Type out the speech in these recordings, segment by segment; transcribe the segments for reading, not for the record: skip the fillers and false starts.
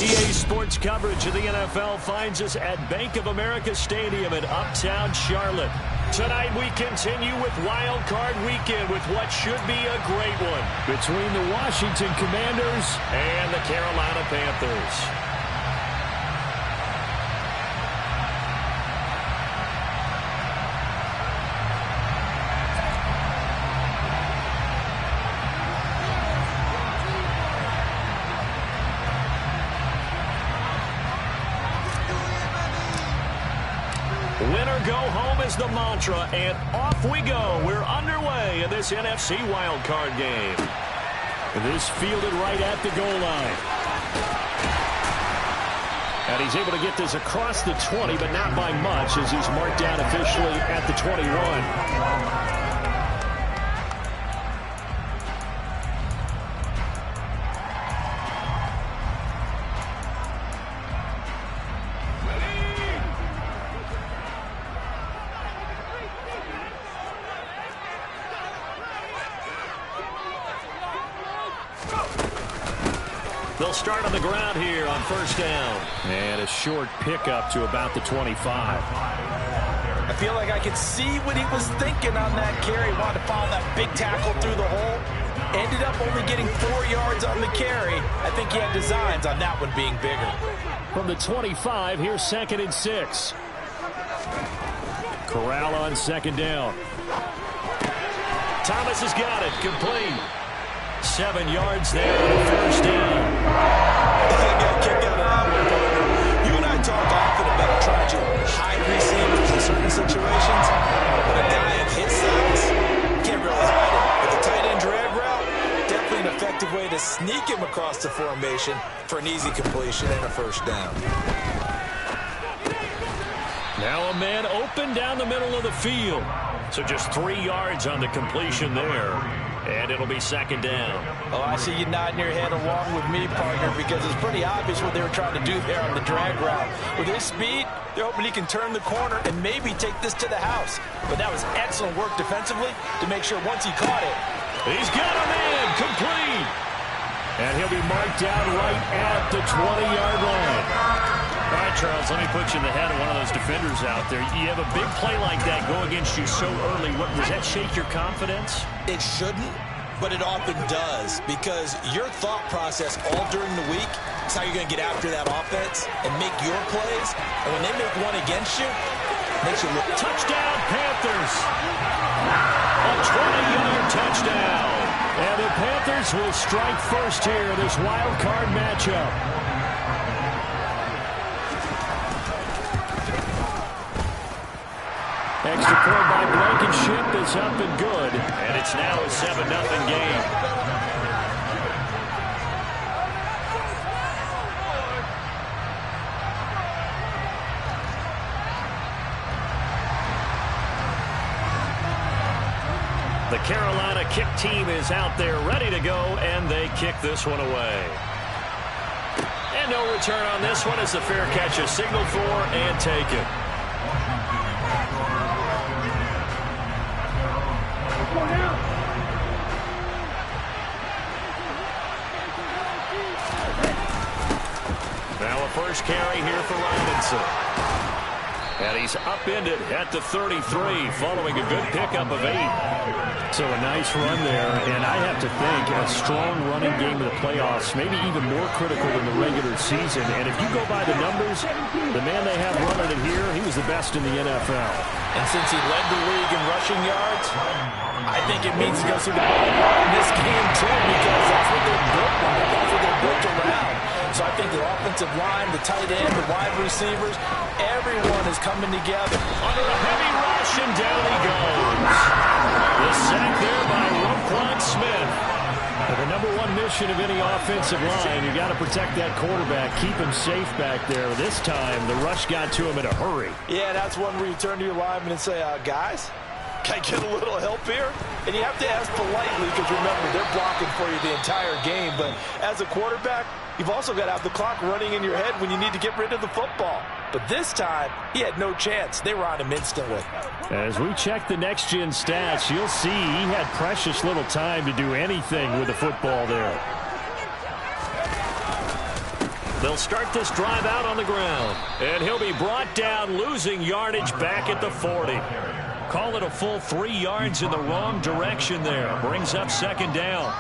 EA Sports coverage of the NFL finds us at Bank of America Stadium in Uptown Charlotte. Tonight we continue with Wild Card Weekend with what should be a great one between the Washington Commanders and the Carolina Panthers. Winner go home is the mantra, and off we go. We're underway in this NFC wildcard game. This fielded right at the goal line. And he's able to get this across the 20, but not by much as he's marked down officially at the 21. They'll start on the ground here on first down. And a short pickup to about the 25. I feel like I could see what he was thinking on that carry. Wanted to follow that big tackle through the hole. Ended up only getting 4 yards on the carry. I think he had designs on that one being bigger. From the 25, here's 2nd and 6. Corral on second down. Thomas has got it. Complete. 7 yards there on the first down. I got a kick out of that one, partner. You and I talk often about trying to hide receivers in certain situations. But a guy of his size can't really hide him. With the tight end drag route, definitely an effective way to sneak him across the formation for an easy completion and a first down. Now a man open down the middle of the field. So just 3 yards on the completion there. And it'll be second down. Oh, I see you nodding your head along with me, partner, because it's pretty obvious what they were trying to do there on the drag route. With his speed, they're hoping he can turn the corner and maybe take this to the house. But that was excellent work defensively to make sure once he caught it. He's got a man complete. And he'll be marked down right at the 20-yard line. All right, Charles, let me put you in the head of one of those defenders out there. You have a big play like that go against you so early. Does that shake your confidence? It shouldn't, but it often does, because your thought process all during the week is how you're going to get after that offense and make your plays. And when they make one against you, it makes you look. Touchdown, Panthers! A 20-yard touchdown. And the Panthers will strike first here in this wild card matchup. Extra point by Blankenship is up and good. And it's now a 7-0 game. The Carolina kick team is out there ready to go, and they kick this one away. And no return on this one as the fair catch is signaled for and taken. Now a first carry here for Robinson. And he's upended at the 33 following a good pickup of 8. So a nice run there, and I have to think a strong running game in the playoffs, maybe even more critical than the regular season. And if you go by the numbers, the man they have running it here, he was the best in the NFL. And since he led the league in rushing yards, I think it means he goes through the ball in this game too, because that's what they're built like. That's what they're built around. So I think the offensive line, the tight end, the wide receivers, everyone is coming together. Under a heavy rush, and down he goes. The sack there by Roquan Smith. The number one mission of any offensive line, you got to protect that quarterback, keep him safe back there. This time, the rush got to him in a hurry. Yeah, that's one where you turn to your lineman and say, guys, can I get a little help here? And you have to ask politely because, remember, they're blocking for you the entire game. But as a quarterback, you've also got to have the clock running in your head when you need to get rid of the football. But this time, he had no chance. They were on him instantly. As we check the next-gen stats, you'll see he had precious little time to do anything with the football there. They'll start this drive out on the ground. And he'll be brought down, losing yardage back at the 40. Call it a full 3 yards in the wrong direction there. Brings up second down.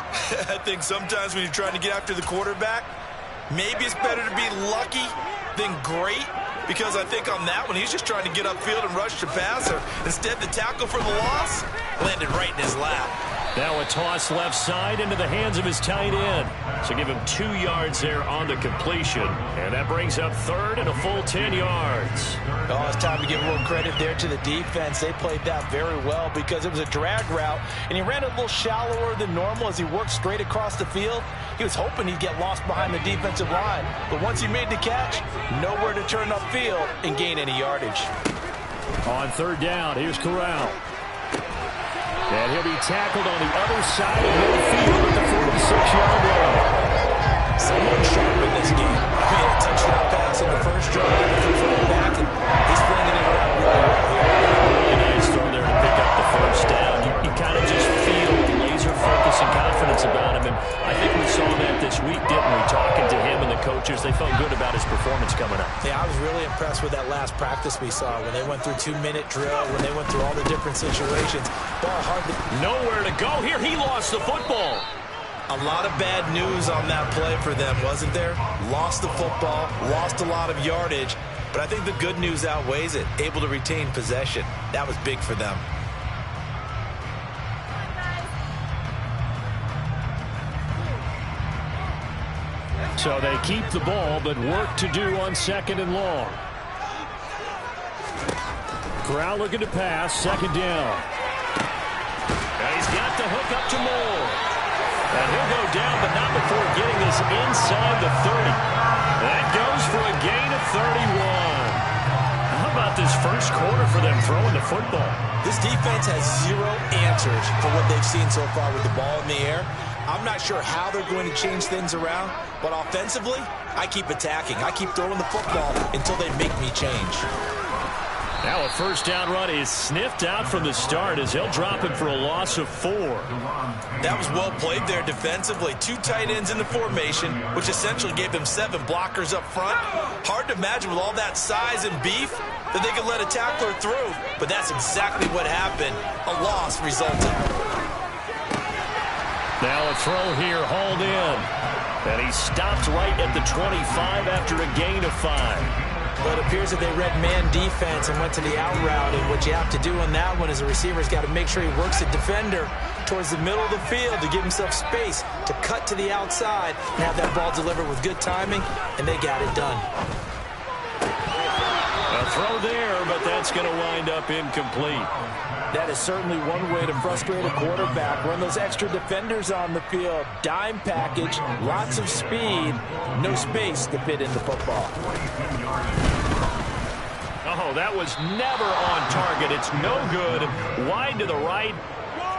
I think sometimes when you're trying to get after the quarterback, maybe it's better to be lucky than great. Because I think on that one, he's just trying to get upfield and rush the passer. Instead, the tackle for the loss landed right in his lap. Now a toss left side into the hands of his tight end. So give him 2 yards there on the completion. And that brings up third and a full 10 yards. Oh, it's time to give a little credit there to the defense. They played that very well because it was a drag route, and he ran a little shallower than normal as he worked straight across the field. He was hoping he'd get lost behind the defensive line. But once he made the catch, nowhere to turn upfield and gain any yardage. On third down, here's Corral. And he'll be tackled on the other side of midfield at the 46-yard line. Someone sharp in this game. He had a touchdown pass in the first drive. He's running back, and he's flinging it around really well here. Really nice throw there to pick up the first down. You kind of just feel laser focus and confidence about him. And I think we saw that this week, didn't we? Talking to him and the coaches, they felt good about his performance coming up. Yeah, I was really impressed with that last practice we saw when they went through 2-minute drill, when they went through all the different situations. Ball hard to... Nowhere to go here. He lost the football. A lot of bad news on that play for them, wasn't there? Lost the football, lost a lot of yardage, but I think the good news outweighs it. Able to retain possession. That was big for them. So they keep the ball, but work to do on second and long. Corral looking to pass, second down. And he's got the hook up to Moore. And he'll go down, but not before getting this inside the 30. That goes for a gain of 31. How about this first quarter for them throwing the football? This defense has 0 answers for what they've seen so far with the ball in the air. I'm not sure how they're going to change things around, but offensively, I keep attacking. I keep throwing the football until they make me change. Now a first down run is sniffed out from the start as he'll drop him for a loss of 4. That was well played there defensively. 2 tight ends in the formation, which essentially gave them 7 blockers up front. Hard to imagine with all that size and beef that they could let a tackler through, but that's exactly what happened. A loss resulted. Now a throw here, hauled in. And he stopped right at the 25 after a gain of 5. But it appears that they read man defense and went to the out route. And what you have to do on that one is the receiver's got to make sure he works the defender towards the middle of the field to give himself space to cut to the outside and have that ball delivered with good timing, and they got it done. A throw there, but that's going to wind up incomplete. That is certainly one way to frustrate a quarterback. Run those extra defenders on the field. Dime package, lots of speed, no space to fit in the football. Oh, that was never on target. It's no good. Wide to the right.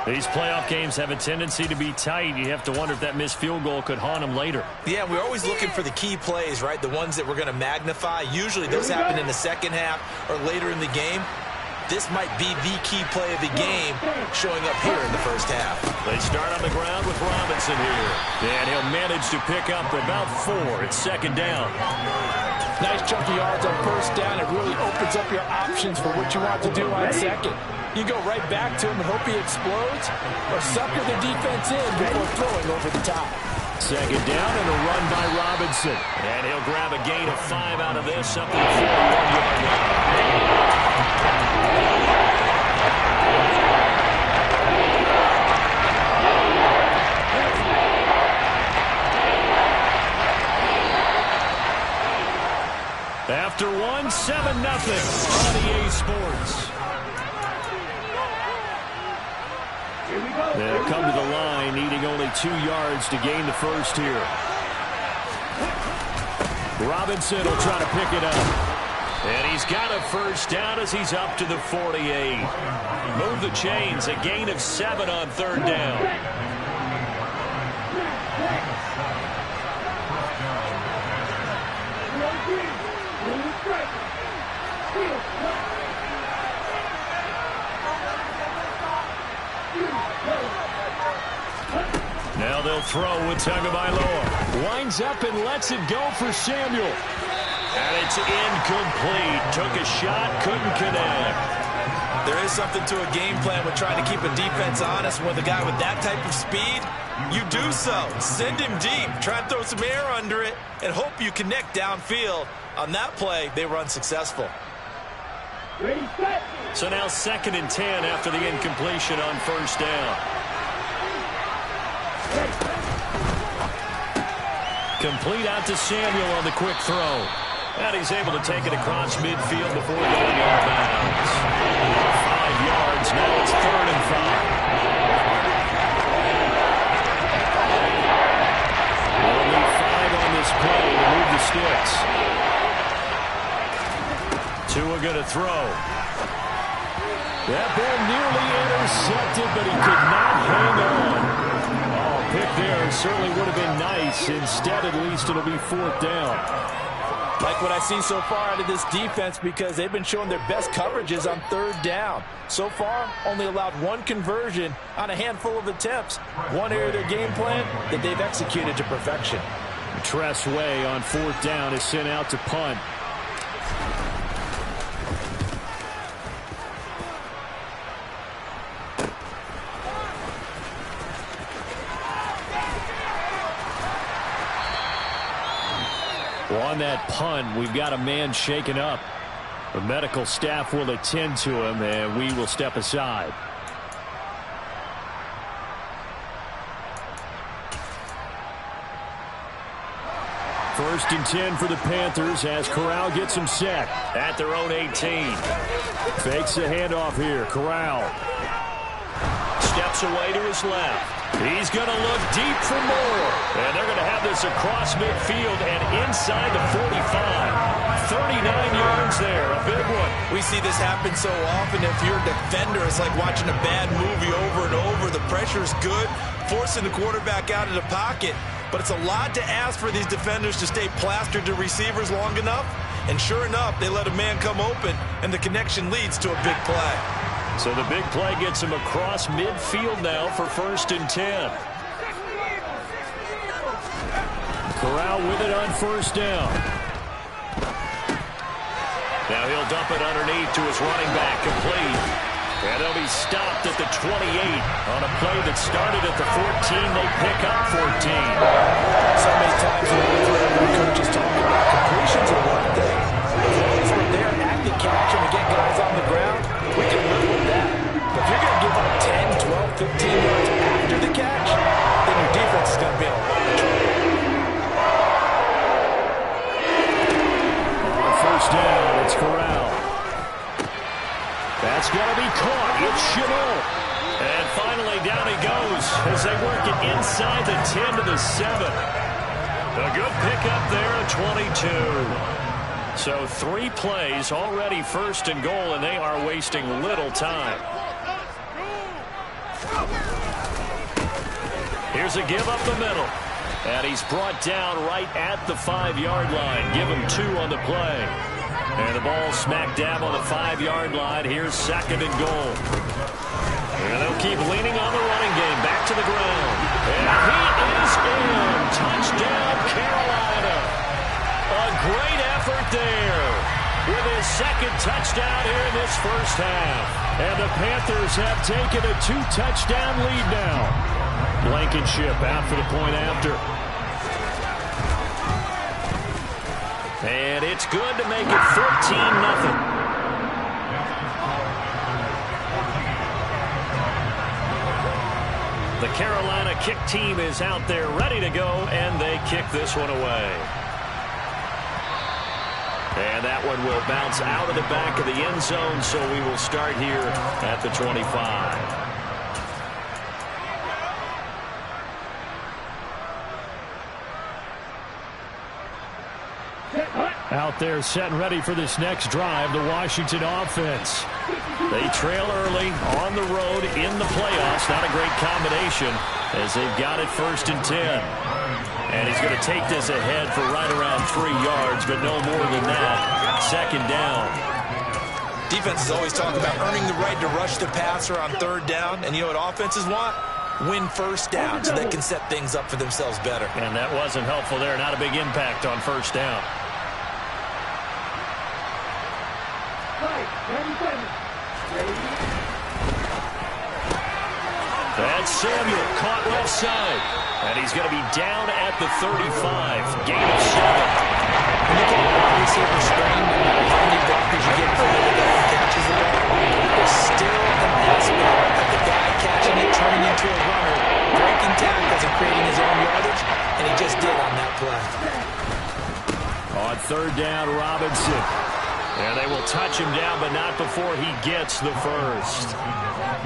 These playoff games have a tendency to be tight. You have to wonder if that missed field goal could haunt them later. Yeah, we're always looking for the key plays, right? The ones that we're going to magnify. Usually those happen in the second half or later in the game. This might be the key play of the game showing up here in the first half. They start on the ground with Robinson here. And he'll manage to pick up about 4. It's second down. Nice chunky yards on first down. It really opens up your options for what you want to do on second. You go right back to him and hope he explodes, or sucker the defense in before throwing over the top. Second down and a run by Robinson. And he'll grab a gain of 5 out of this up to the 41-yard line. After 1, 7-0 on EA Sports. They'll come to the line, needing only 2 yards to gain the first here. Robinson will try to pick it up. And he's got a first down as he's up to the 48. Move the chains, a gain of 7 on third down. Now they'll throw with Tagovailoa. Winds up and lets it go for Samuel. And it's incomplete. Took a shot, couldn't connect. There is something to a game plan with trying to keep a defense honest. With a guy with that type of speed, you do so. Send him deep. Try and throw some air under it and hope you connect downfield. On that play, they were unsuccessful. So now 2nd and 10 after the incompletion on first down. Complete out to Samuel on the quick throw. And he's able to take it across midfield before going out of bounds. 5 yards. Now it's 3rd and 5. Only 5 on this play to move the sticks. Tua going to throw. That ball nearly intercepted, but he could not hang on. Oh, pick there certainly would have been nice. Instead, at least it'll be 4th down. Like what I've seen so far out of this defense, because they've been showing their best coverages on 3rd down. So far, only allowed 1 conversion on a handful of attempts. One area of their game plan that they've executed to perfection. Tress Way on 4th down is sent out to punt. On that punt, we've got a man shaken up. The medical staff will attend to him, and we will step aside. First and 10 for the Panthers as Corral gets him set at their own 18. Fakes the handoff here. Corral steps away to his left. He's going to look deep for more. And they're going to have this across midfield and inside the 45. 39 yards there. A big one. We see this happen so often. If you're a defender, it's like watching a bad movie over and over. The pressure's good, forcing the quarterback out of the pocket. But it's a lot to ask for these defenders to stay plastered to receivers long enough. And sure enough, they let a man come open, and the connection leads to a big play. So the big play gets him across midfield now for 1st and 10. Corral with it on 1st down. Now he'll dump it underneath to his running back, complete. And they'll be stopped at the 28 on a play that started at the 14. They pick up 14. So many times when coaches talk about completions are one thing. As long as we're there at the catch and we get guys on the ground, we can live with that. But if you're going to give up 10, 12, 15 yards after the catch, then your defense is going to be in a lot of trouble. On 1st down, it's Corral. That's going to be caught. It's Chabot. And finally down he goes as they work it inside the 10 to the 7. A good pickup there at 22. So 3 plays already 1st and goal, and they are wasting little time. Here's a give up the middle. And he's brought down right at the 5-yard line. Give him 2 on the play. And the ball smack dab on the 5-yard line. Here's 2nd and goal. And they'll keep leaning on the running game. Back to the ground. And he is in. Touchdown, Carolina. A great effort there with his 2nd touchdown here in this first half. And the Panthers have taken a 2-touchdown lead now. Blankenship out for the point after. And it's good to make it 14-0. The Carolina kick team is out there ready to go, and they kick this one away. And that one will bounce out of the back of the end zone, so we will start here at the 25. Out there set and ready for this next drive, the Washington offense. They trail early on the road in the playoffs. Not a great combination as they've got it 1st and 10. And he's going to take this ahead for right around 3 yards, but no more than that. 2nd down. Defenses always talk about earning the right to rush the passer on 3rd down. And you know what offenses want? win first down so they can set things up for themselves better. And that wasn't helpful there. Not a big impact on first down. That's Samuel caught left side. And he's going to be down at the 35. Gain of 7. When you get a wide receiver strained, how many blockers you get before the guy catches the ball, there's still an aspect of the guy catching it, turning into a runner, breaking tackles and creating his own yardage, and he just did on that play. On third down, Robinson. And they will touch him down, but not before he gets the first.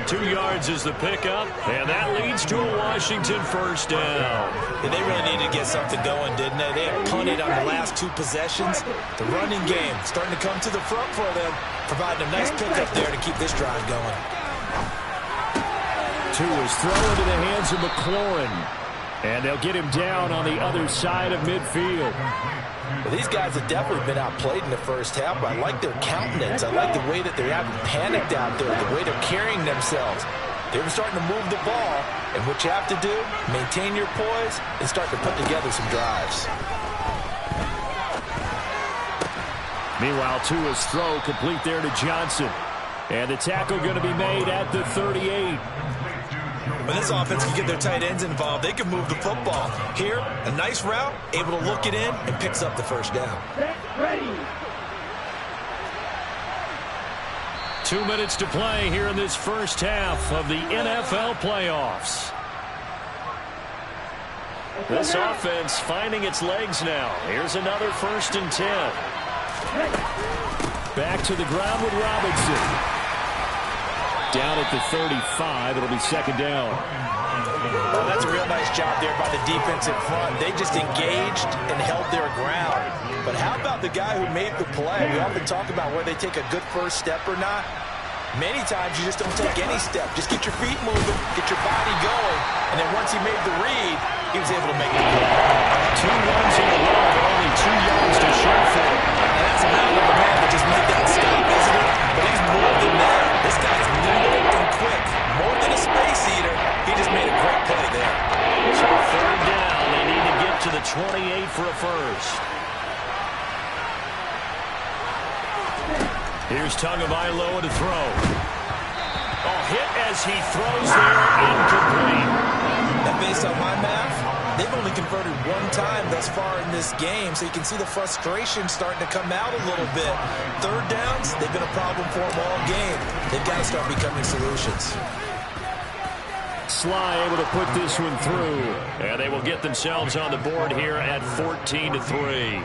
2 yards is the pickup, and that leads to a Washington first down. Yeah, they really needed to get something going, didn't they? They had punted on the last 2 possessions. The running game starting to come to the front for them, providing a nice pickup there to keep this drive going. 2 is thrown into the hands of McLaurin, and they'll get him down on the other side of midfield. Well, these guys have definitely been outplayed in the first half, but I like their countenance. I like the way that they haven't panicked out there, the way they're carrying themselves. They're starting to move the ball, and what you have to do, maintain your poise and start to put together some drives. Meanwhile, Tua's throw complete there to Johnson. And the tackle going to be made at the 38. When this offense can get their tight ends involved, they can move the football. Here, a nice route, able to look it in, and picks up the first down. Ready. 2 minutes to play here in this first half of the NFL playoffs. This offense finding its legs now. Here's another 1st and 10. Back to the ground with Robinson. Down at the 35, it'll be 2nd down. Well, that's a real nice job there by the defensive front. They just engaged and held their ground. But how about the guy who made the play? We often talk about where they take a good first step or not. Many times you just don't take any step. Just get your feet moving, get your body going, and then once he made the read, he was able to make the play. 2 runs in a row, but only 2 yards to show for him. And that's a mountain of a man that just made that stop, isn't it? But he's more than that. This guy's nimble and quick. More than a space eater. He just made a great play there. So 3rd down, they need to get to the 28 for a first. Here's Tagovailoa to throw. Hit as he throws there, incomplete. And based on my math, they've only converted 1 time thus far in this game, so you can see the frustration starting to come out a little bit. 3rd downs, they've been a problem for them all game. They've got to start becoming solutions. Sly able to put this one through, and they will get themselves on the board here at 14-3.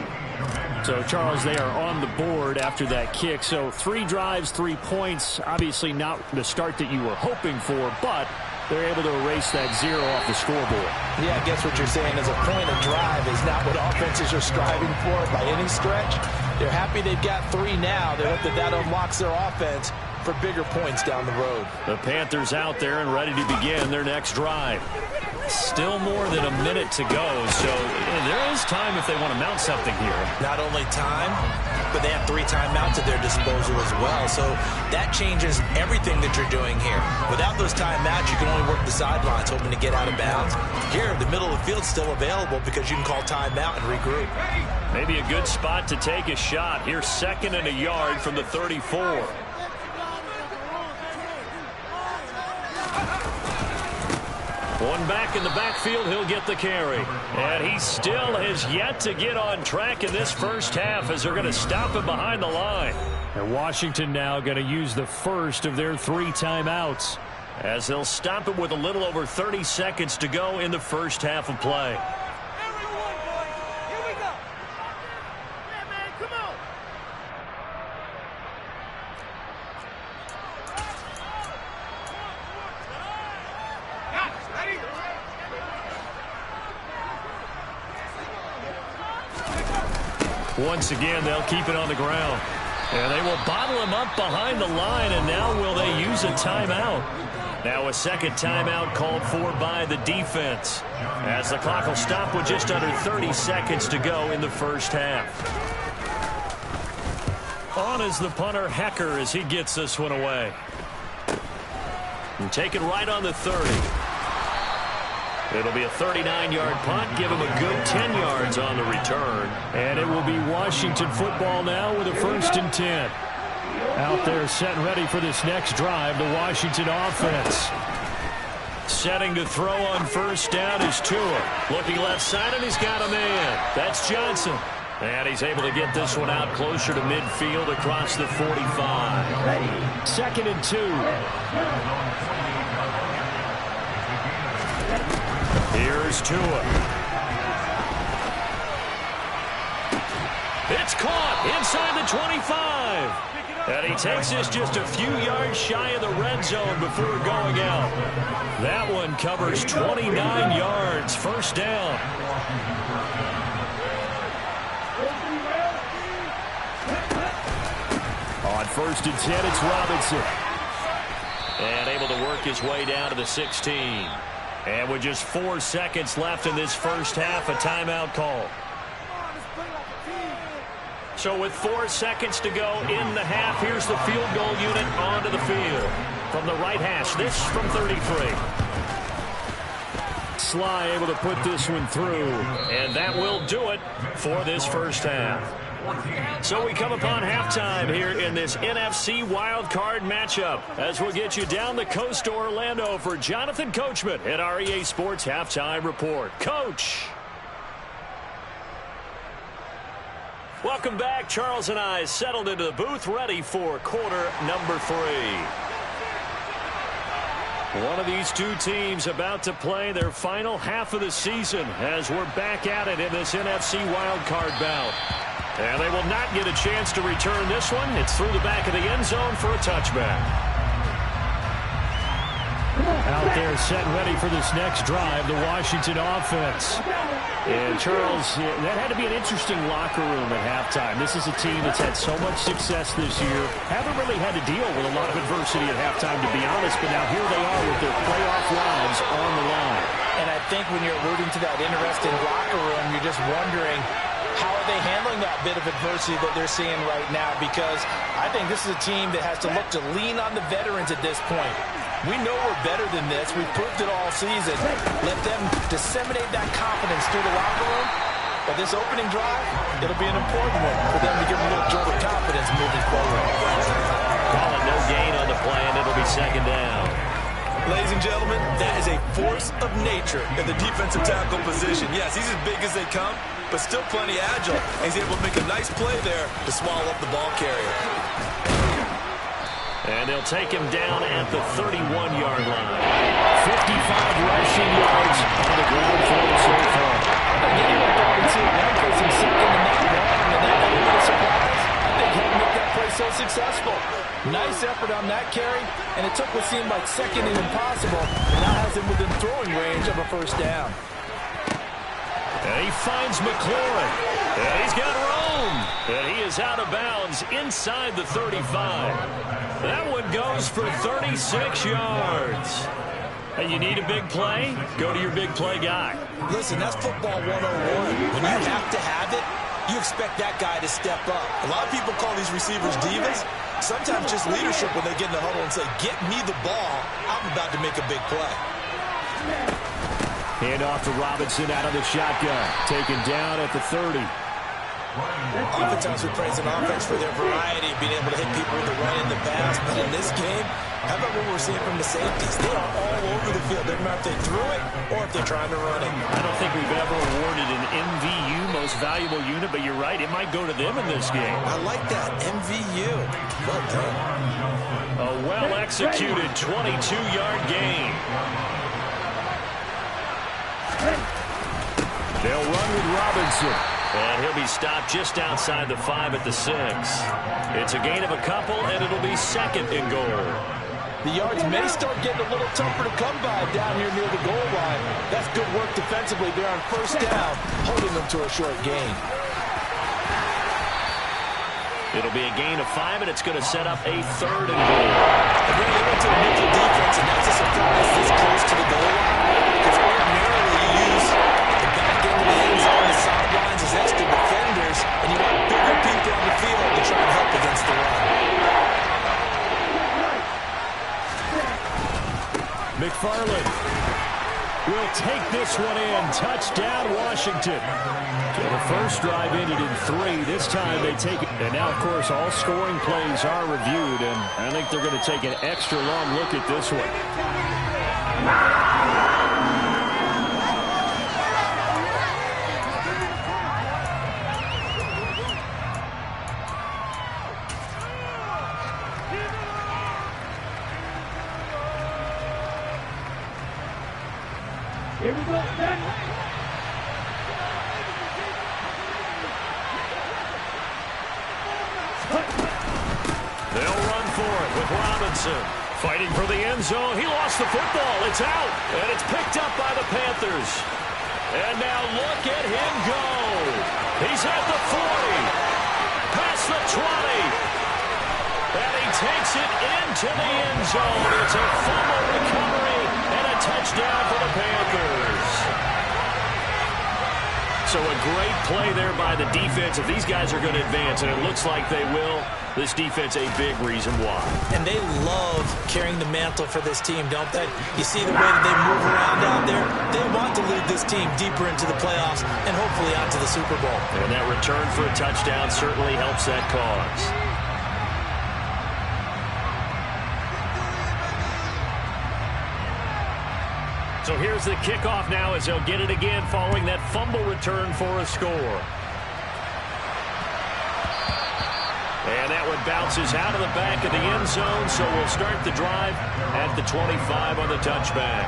So, Charles, they are on the board after that kick. So 3 drives, 3 points. Obviously not the start that you were hoping for, but they're able to erase that 0 off the scoreboard. Yeah, I guess what you're saying is a point of drive is not what offenses are striving for by any stretch. They're happy they've got 3 now. They hope that that unlocks their offense for bigger points down the road. The Panthers out there and ready to begin their next drive. Still more than a minute to go, so there is time if they want to mount something here. Not only time, but they have 3 timeouts at their disposal as well, so that changes everything that you're doing here. Without those timeouts, you can only work the sidelines, hoping to get out of bounds. Here, the middle of the field's still available because you can call timeout and regroup. Maybe a good spot to take a shot. Here's 2nd and a yard from the 34. One back in the backfield, he'll get the carry. And he still has yet to get on track in this first half as they're going to stop him behind the line. And Washington now going to use the first of their 3 timeouts as they'll stop it with a little over 30 seconds to go in the first half of play. Once again, they'll keep it on the ground. And they will bottle him up behind the line, and now will they use a timeout? Now a 2nd timeout called for by the defense, as the clock will stop with just under 30 seconds to go in the first half. On is the punter, Hecker, as he gets this one away. And take it right on the 30. It'll be a 39-yard punt. Give him a good 10 yards on the return. And it will be Washington football now with a 1st and 10. Out there set and ready for this next drive, the Washington offense. Setting to throw on 1st down is Tua. Looking left side, and he's got a man. That's Johnson. And he's able to get this one out closer to midfield across the 45. 2nd and 2. Here's Tua. It's caught inside the 25. And he takes this just a few yards shy of the red zone before going out. That one covers 29 yards. 1st down. On 1st and 10, it's Robinson. And able to work his way down to the 16. And with just 4 seconds left in this first half, a timeout call. So with 4 seconds to go in the half, here's the field goal unit onto the field. From the right hash, this from 33. Sly able to put this one through. And that will do it for this first half. So we come upon halftime here in this NFC wildcard matchup as we'll get you down the coast to Orlando for Jonathan Coachman at our EA Sports Halftime Report. Coach. Welcome back. Charles and I settled into the booth ready for quarter number 3. One of these two teams about to play their final half of the season as we're back at it in this NFC wildcard bout. And they will not get a chance to return this one. It's through the back of the end zone for a touchback. Out there set and ready for this next drive, the Washington offense. And Charles, that had to be an interesting locker room at halftime. This is a team that's had so much success this year. Haven't really had to deal with a lot of adversity at halftime, to be honest. But now here they are with their playoff lives on the line. And I think when you're alluding to that interesting locker room, you're just wondering, how are they handling that bit of adversity that they're seeing right now? Because I think this is a team that has to look to lean on the veterans at this point. We know we're better than this. We've proved it all season. Let them disseminate that confidence through the locker room. But this opening drive, it'll be an important one for them to give them a little jolt of confidence moving forward. Call it no gain on the play, and it'll be 2nd down. Ladies and gentlemen, that is a force of nature in the defensive tackle position. Yes, he's as big as they come, but still plenty agile. He's able to make a nice play there to swallow up the ball carrier. And they'll take him down at the 31-yard line. 55 rushing yards on the ground for him so far. Again, like Robinson, that puts him second and not long, and that element of surprise, I think helped make that play so successful. Nice effort on that carry, and it took what seemed like second and impossible, and now has him within throwing range of a 1st down. And he finds McLaurin. And he's got room. And he is out of bounds inside the 35. That one goes for 36 yards. And you need a big play? Go to your big play guy. Listen, that's football 101. When you have to have it, you expect that guy to step up. A lot of people call these receivers divas. Sometimes just leadership when they get in the huddle and say, get me the ball. I'm about to make a big play. Hand off to Robinson out of the shotgun. Taken down at the 30. Oftentimes we praise an offense for their variety, being able to hit people with the run and the pass. But in this game, how about what we're seeing from the safeties? They are all over the field. Doesn't matter if they threw it or if they're trying to run it. I don't think we've ever awarded an MVU, most valuable unit, but you're right, it might go to them in this game. I like that, MVU. Well done. A well-executed 22-yard gain. They'll run with Robinson. And he'll be stopped just outside the 5 at the 6. It's a gain of a couple, and it'll be 2nd and goal. The yards may start getting a little tougher to come by down here near the goal line. That's good work defensively there on 1st down, holding them to a short gain. It'll be a gain of 5, and it's going to set up a 3rd and goal. And then they went to a nickel defense, and that's a surprise this close to the goal line. Because ordinarily you use the back end of the end zone, the sidelines as extra defenders, and you want bigger people on the field to try and help against the run. McFarland will take this one in. Touchdown, Washington. So the first drive ended in 3. This time they take it. And now, of course, all scoring plays are reviewed, and I think they're going to take an extra long look at this one. Here we go, set. They'll run for it with Robinson. Fighting for the end zone. He lost the football. It's out. And it's picked up by the Panthers. And now look at him go. He's at the 40. Past the 20. And he takes it into the end zone. It's a fumble recovery and a touchdown for the Panthers. So a great play there by the defense. If these guys are going to advance, and it looks like they will, this defense a big reason why. And they love carrying the mantle for this team, don't they? You see the way that they move around out there? They want to lead this team deeper into the playoffs and hopefully onto the Super Bowl. And that return for a touchdown certainly helps that cause. So here's the kickoff now as they'll get it again following that fumble return for a score. And that one bounces out of the back of the end zone, so we'll start the drive at the 25 on the touchback.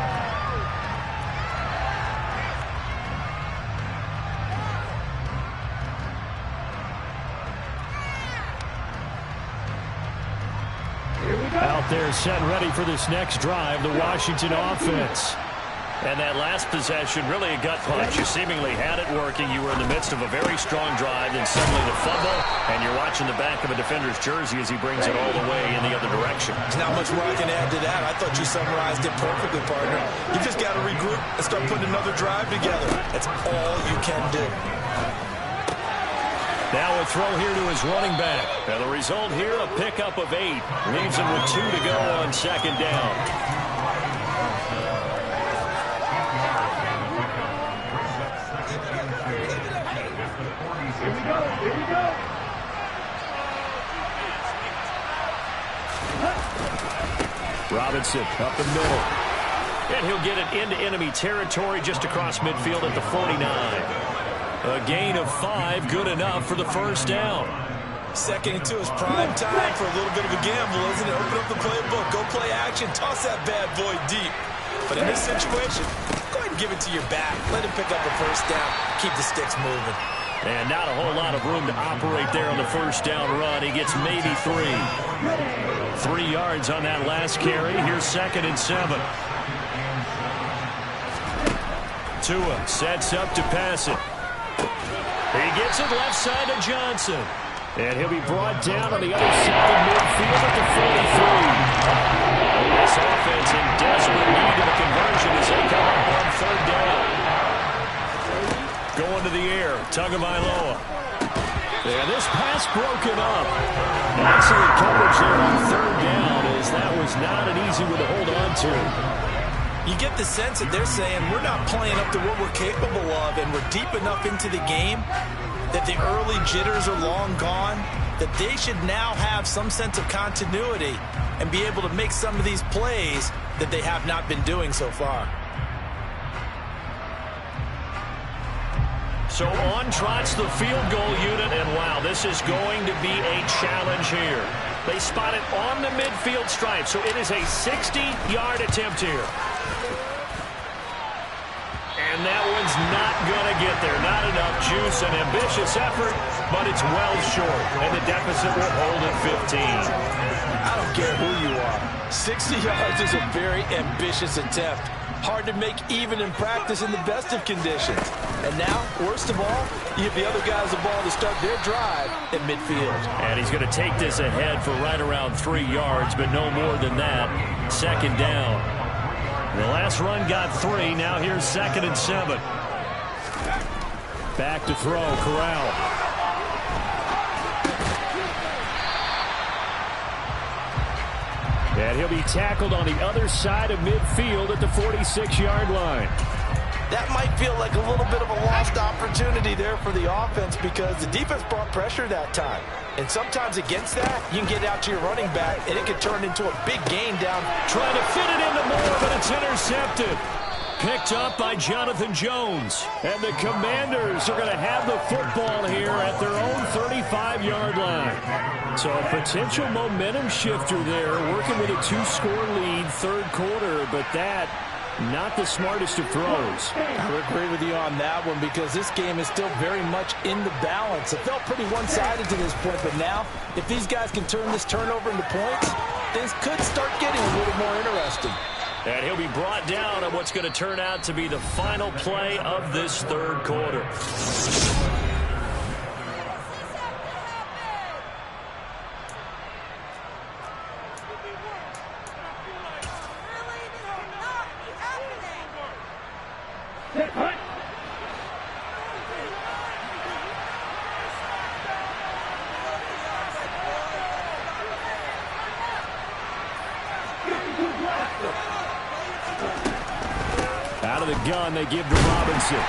Out there set ready for this next drive, the Washington offense. And that last possession, really a gut punch. You seemingly had it working. You were in the midst of a very strong drive, then suddenly the fumble, and you're watching the back of a defender's jersey as he brings it all the way in the other direction. There's not much more I can add to that. I thought you summarized it perfectly, partner. You just got to regroup and start putting another drive together. That's all you can do. Now a throw here to his running back. And the result here, a pickup of 8. Leaves him with 2 to go on second down. Here we go. Robinson up the middle. And he'll get it into enemy territory just across midfield at the 49. A gain of 5, good enough for the first down. Second and 2 is prime time for a little bit of a gamble, isn't it? Open up the playbook, go play action, toss that bad boy deep. But in this situation, go ahead and give it to your back. Let him pick up a first down, keep the sticks moving. And not a whole lot of room to operate there on the first down run. He gets maybe 3. 3 yards on that last carry. Here's 2nd and 7. Tua sets up to pass it. He gets it left side to Johnson. And he'll be brought down on the other side of midfield at the 43. This offense in desperate need of a conversion as they come up on 3rd down. Going to the air, Tagovailoa. And this pass broken up. Excellent coverage there on 3rd down, as that was not an easy one to hold on to. You get the sense that they're saying we're not playing up to what we're capable of, and we're deep enough into the game that the early jitters are long gone, that they should now have some sense of continuity and be able to make some of these plays that they have not been doing so far. So on trots the field goal unit, and wow, this is going to be a challenge here. They spot it on the midfield stripe, so it is a 60-yard attempt here. And that one's not going to get there. Not enough juice, an ambitious effort, but it's well short, and the deficit will hold at 15. I don't care who you are. 60 yards is a very ambitious attempt. Hard to make even in practice in the best of conditions. And now, worst of all, you give the other guys the ball to start their drive at midfield. And he's going to take this ahead for right around 3 yards, but no more than that. 2nd down. The last run got 3. Now here's 2nd and 7. Back to throw, Corral. And he'll be tackled on the other side of midfield at the 46-yard line. that might feel like a little bit of a lost opportunity there for the offense because the defense brought pressure that time. And sometimes against that, you can get out to your running back, and it can turn into a big gain down. Trying to fit it into Moore, but it's intercepted. Picked up by Jonathan Jones. And the Commanders are going to have the football here at their own 35-yard line. So a potential momentum shifter there, working with a 2-score lead, third quarter, but that not the smartest of throws. I would agree with you on that one because this game is still very much in the balance. It felt pretty one-sided to this point, but now if these guys can turn this turnover into points, things could start getting a little more interesting. And he'll be brought down on what's going to turn out to be the final play of this third quarter. Out of the gun, they give to Robinson.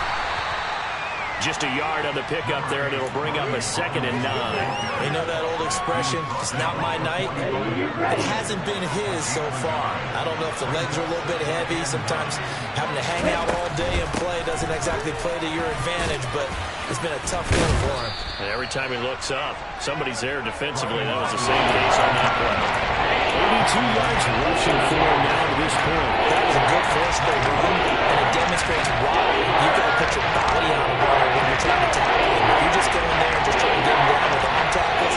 Just a yard on the pickup there, and it'll bring up a 2nd and 9. You know that old expression, it's not my night? It hasn't been his so far. I don't know if the legs are a little bit heavy. Sometimes having to hang out all day and play doesn't exactly play to your advantage, but it's been a tough day for him. And every time he looks up, somebody's there defensively. That was the same case on that play. 82 yards rushing for him now to this point. That was a good force-play run, and it demonstrates why you've got to put your body on the ball when you're trying to tackle him. If you just go in there and just try to get him down with arm tackles,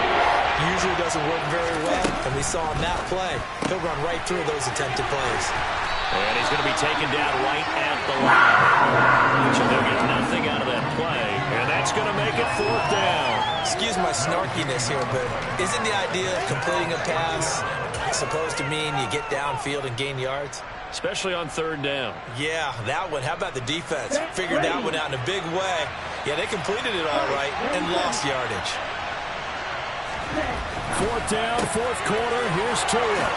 usually doesn't work very well. And we saw on that play, he'll run right through those attempted plays. And he's going to be taken down right at the line. So they'll get nothing out of that play. And that's going to make it 4th down. Excuse my snarkiness here, but isn't the idea of completing a pass supposed to mean you get downfield and gain yards? Especially on 3rd down. Yeah, that one. How about the defense? Figured that one out in a big way. Yeah, they completed it all right and lost yardage. 4th down, 4th quarter. Here's Tua.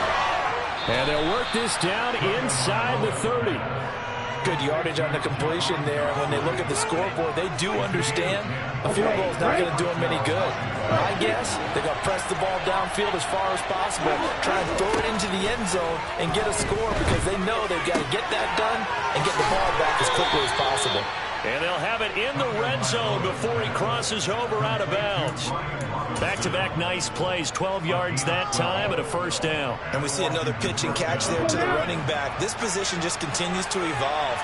And they'll work this down inside the 30. Good yardage on the completion there. When they look at the scoreboard, they do understand a field goal is not going to do them any good. My guess, they're going to press the ball downfield as far as possible, try and throw it into the end zone and get a score because they know they've got to get that done and get the ball back as quickly as possible. And they'll have it in the red zone before he crosses over out of bounds. Back-to-back nice plays, 12 yards that time and a 1st down. And we see another pitch and catch there to the running back. This position just continues to evolve.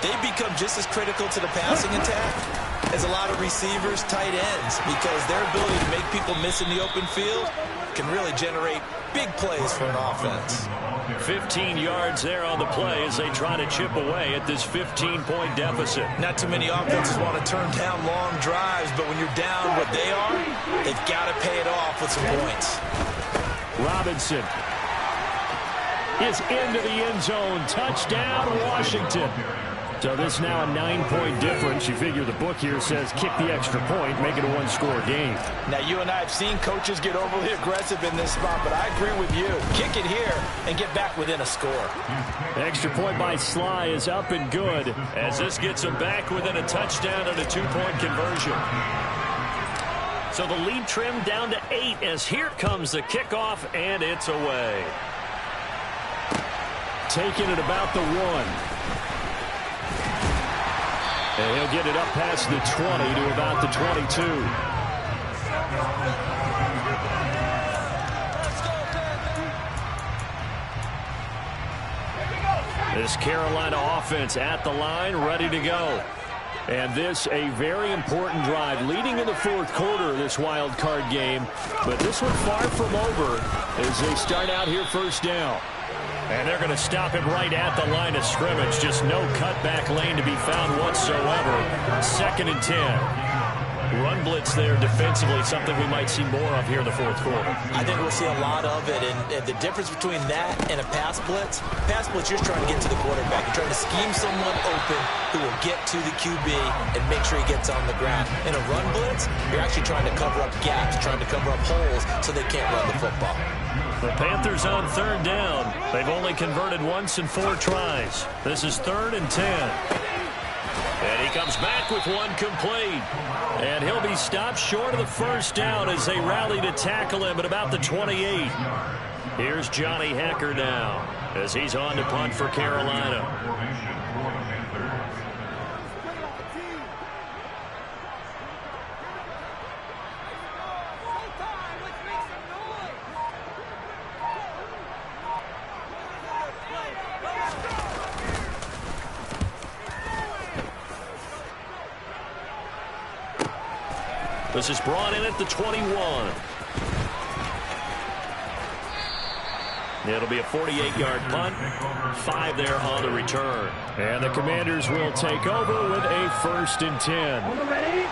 They become just as critical to the passing attack as a lot of receivers, tight ends, because their ability to make people miss in the open field can really generate big plays for an offense. 15 yards there on the play as they try to chip away at this 15-point deficit. Not too many offenses want to turn down long drives, but when you're down what they are, they've got to pay it off with some points. Robinson is into the end zone. Touchdown, Washington. So this now a 9-point difference. You figure the book here says kick the extra point, make it a 1-score game. Now, you and I have seen coaches get overly aggressive in this spot, but I agree with you. Kick it here and get back within a score. Extra point by Sly is up and good as this gets them back within a touchdown and a 2-point conversion. So the lead trimmed down to 8 as here comes the kickoff, and it's away. Taking it about the 1. And he'll get it up past the 20 to about the 22. This Carolina offense at the line, ready to go. And this a very important drive leading in the 4th quarter of this wild card game. But this one far from over as they start out here 1st down. And they're going to stop him right at the line of scrimmage. Just no cutback lane to be found whatsoever. 2nd and 10. Run blitz there defensively, something we might see more of here in the 4th quarter. I think we'll see a lot of it, and the difference between that and a pass blitz, you're just trying to get to the quarterback. You're trying to scheme someone open who will get to the QB and make sure he gets on the ground. In a run blitz, you're actually trying to cover up gaps, trying to cover up holes so they can't run the football. The Panthers on 3rd down. They've only converted once in 4 tries. This is 3rd and 10. And he comes back with one complete. And he'll be stopped short of the first down as they rally to tackle him at about the 28. Here's Johnny Hecker now as he's on to punt for Carolina. This is brought in at the 21. It'll be a 48-yard punt. 5 there on the return. And the Commanders will take over with a 1st and 10.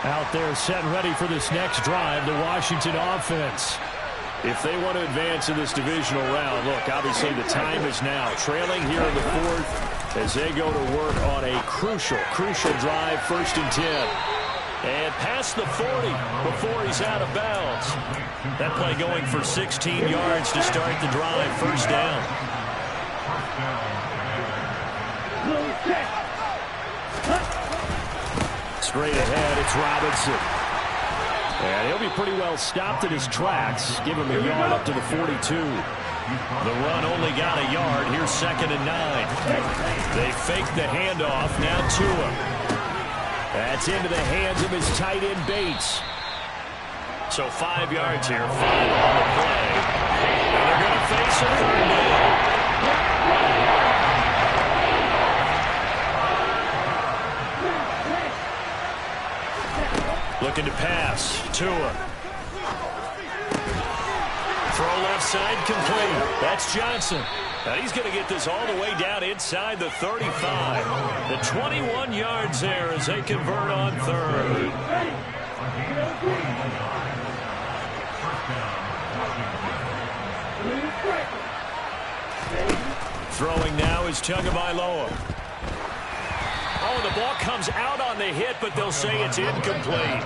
Out there set and ready for this next drive, the Washington offense. If they want to advance in this divisional round, look, obviously the time is now. Trailing here in the 4th as they go to work on a crucial drive, 1st and 10. And past the 40 before he's out of bounds. That play going for 16 yards to start the drive. 1st down. Straight ahead, it's Robinson. And he'll be pretty well stopped at his tracks. Give him a yard up to the 42. The run only got a yard. Here's 2nd and 9. They fake the handoff. Now to him. That's into the hands of his tight end, Bates. So 5 yards here, 5 on the play. And they're going to face a 3rd down. Looking to pass. Tua. Throw left side complete. That's Johnson. And he's going to get this all the way down inside the 35. The 21 yards there as they convert on 3rd. Throwing now is Tagovailoa. Oh, the ball comes out on the hit, but they'll say it's incomplete.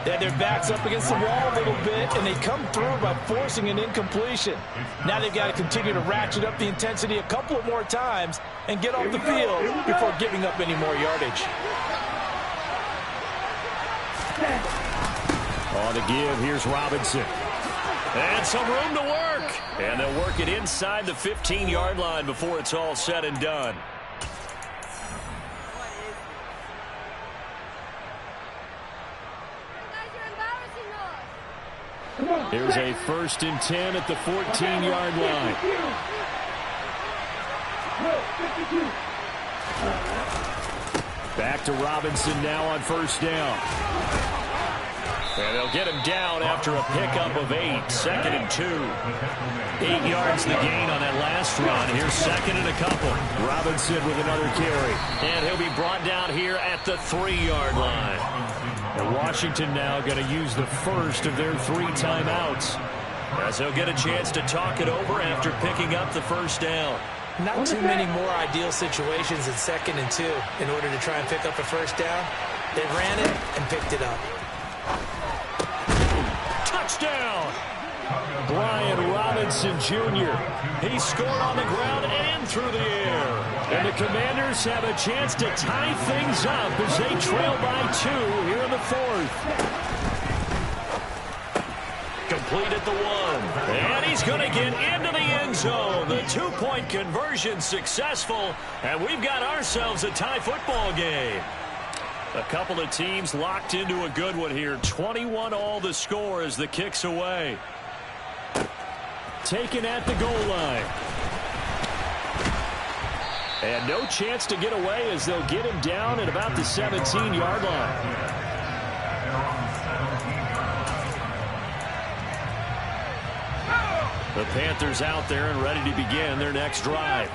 They had their backs up against the wall a little bit, and they come through by forcing an incompletion. Now they've got to continue to ratchet up the intensity a couple of more times and get off the field before giving up any more yardage. On the give, here's Robinson. And some room to work. And they'll work it inside the 15-yard line before it's all said and done. Here's a 1st and 10 at the 14-yard line. Back to Robinson now on 1st down. And they'll get him down after a pickup of 8. 2nd and 2. 8 yards the gain on that last run. Here's 2nd and a couple. Robinson with another carry. And he'll be brought down here at the 3-yard line. And Washington now going to use the first of their 3 timeouts, as they'll get a chance to talk it over after picking up the 1st down. Not too many more ideal situations in 2nd and 2 in order to try and pick up a 1st down. They ran it and picked it up. Touchdown! Brian Robinson Jr. He scored on the ground and through the air. And the Commanders have a chance to tie things up as they trail by 2 here in the 4th. Complete at the 1. And he's going to get into the end zone. The 2-point conversion successful. And we've got ourselves a tie football game. A couple of teams locked into a good one here. 21 all the score as the kick's away. Taken at the goal line. And no chance to get away as they'll get him down at about the 17-yard line. The Panthers out there and ready to begin their next drive.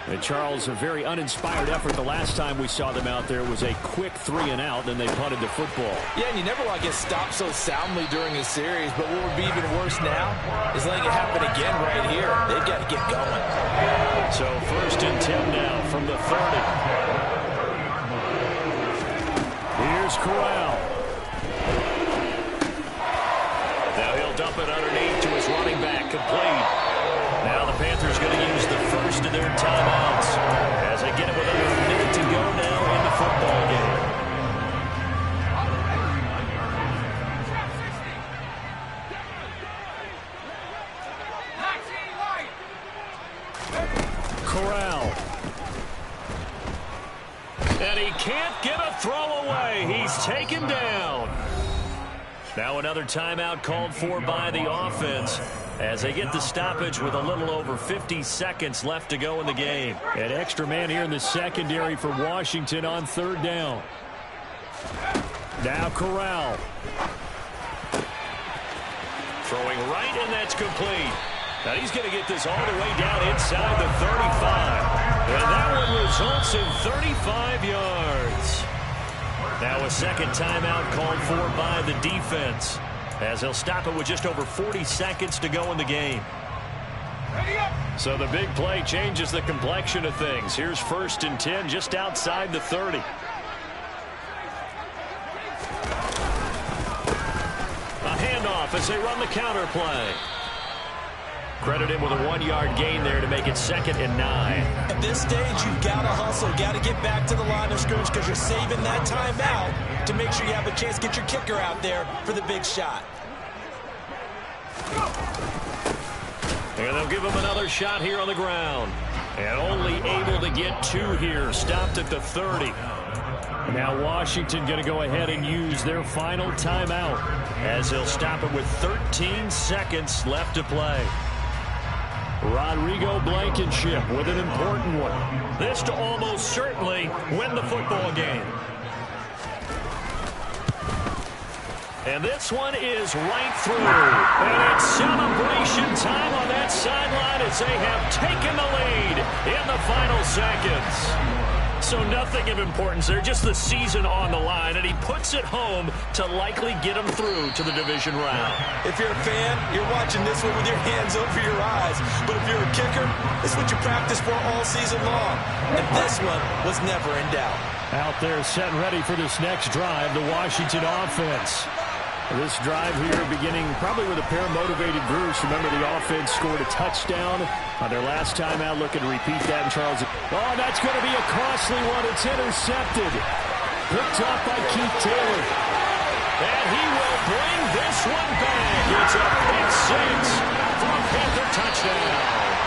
And Charles, a very uninspired effort the last time we saw them out there was a quick 3-and-out, then they punted the football. Yeah, and you never want to get stopped so soundly during a series, but what would be even worse now is letting it happen again right here. They've got to get going. So 1st and 10 now from the 30. Here's Corral. Now he'll dump it underneath to his running back, complete. Now the Panthers going to use the first of their timeouts as they get it with under a minute to go now in the football game. Corral. And he can't get a throw away. He's taken down. Now another timeout called for by the offense as they get the stoppage with a little over 50 seconds left to go in the game. An extra man here in the secondary for Washington on third down. Now Corral. Throwing right, and that's complete. Now he's going to get this all the way down inside the 35. And that one results in 35 yards. Now a second timeout called for by the defense as they'll stop it with just over 40 seconds to go in the game. So the big play changes the complexion of things. Here's 1st and 10 just outside the 30. A handoff as they run the counter play. Credit him with a 1-yard gain there to make it 2nd and 9. At this stage, you've got to hustle, got to get back to the line of scrimmage because you're saving that timeout to make sure you have a chance to get your kicker out there for the big shot. And they'll give him another shot here on the ground. And only able to get 2 here, stopped at the 30. Now Washington going to go ahead and use their final timeout as they'll stop it with 13 seconds left to play. Rodrigo Blankenship with an important one. This to almost certainly win the football game. And this one is right through. And it's celebration time on that sideline as they have taken the lead in the final seconds. So nothing of importance there, just the season on the line, and he puts it home to likely get him through to the division round. If you're a fan, you're watching this one with your hands over your eyes. But if you're a kicker, this is what you practice for all season long. And this one was never in doubt. Out there set and ready for this next drive, the Washington offense. This drive here beginning probably with a pair of motivated groups. Remember, the offense scored a touchdown on their last time out. Looking to repeat that in Charles. Oh, that's going to be a costly one. It's intercepted. Picked off by Keith Taylor. And he will bring this one back. It's a pick 6 for a Panther touchdown.